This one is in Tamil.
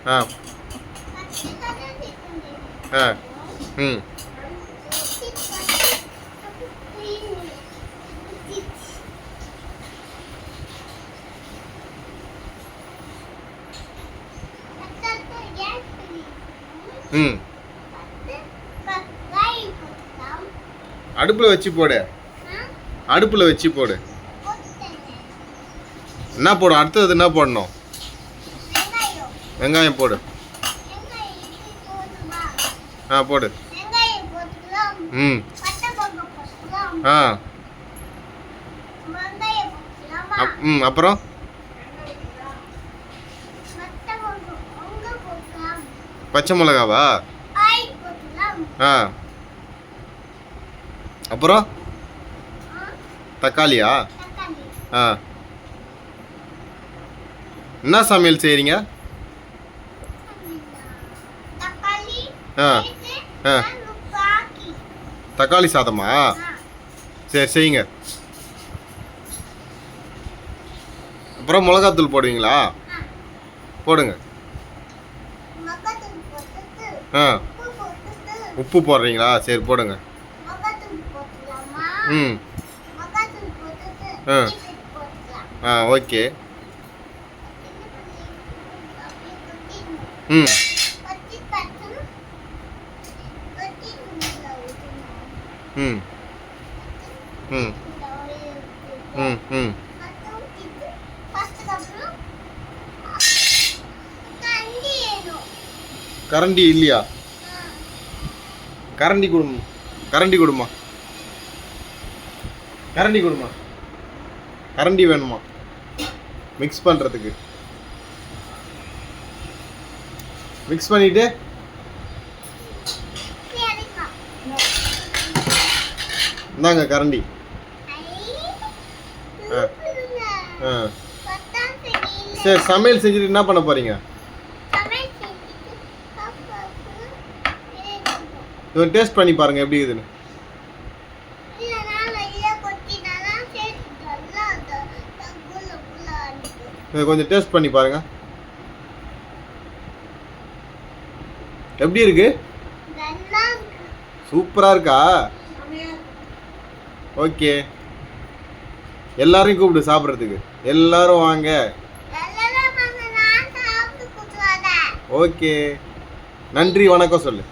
ஆ ஆ ம் ம் அடுப்பில் வச்சு போடு. அடுப்பில் வச்சு போடு. என்ன போடும் அடுத்தது? என்ன போடணும்? வெங்காயம் போடு. ஆ போடு. ம் ஆ ம் அப்புறம் பச்சை மிளகாவா? ஆ அப்புறம் தக்காளியா? ஆ என்ன சமையல் செய்கிறீங்க? ஆ ஆ தக்காளி சாதமா? சரி செய்யுங்க. அப்புறம் மிளகாத்தூள் போடுவீங்களா? போடுங்க. ஆ உப்பு போடுறீங்களா? சரி போடுங்க. ம் ஆ ஆ ஓகே. ம் ம் ம் ம் ம் கரண்டி இல்லையா? கரண்டி கொடுமா. கரண்டி கொடுமா. கரண்டி கொடுமா. கரண்டி வேணுமா மிக்ஸ் பண்ணுறதுக்கு? மிக்ஸ் பண்ணிவிட்டு இந்தாங்க கரண்டி. ஆ ஆ சரி சமையல் செஞ்சுட்டு என்ன பண்ண போகிறீங்க? இவன் டேஸ்ட் பண்ணி பாருங்கள் எப்படி இருக்குதுன்னு. கொஞ்சம் டேஸ்ட் பண்ணி பாருங்க எப்படி இருக்கு? சூப்பரா இருக்கா? ஓகே. எல்லாரையும் கூப்பிடு சாப்பிட்றதுக்கு. எல்லாரும் வாங்க. ஓகே. நன்றி வணக்கம் சொல்லு.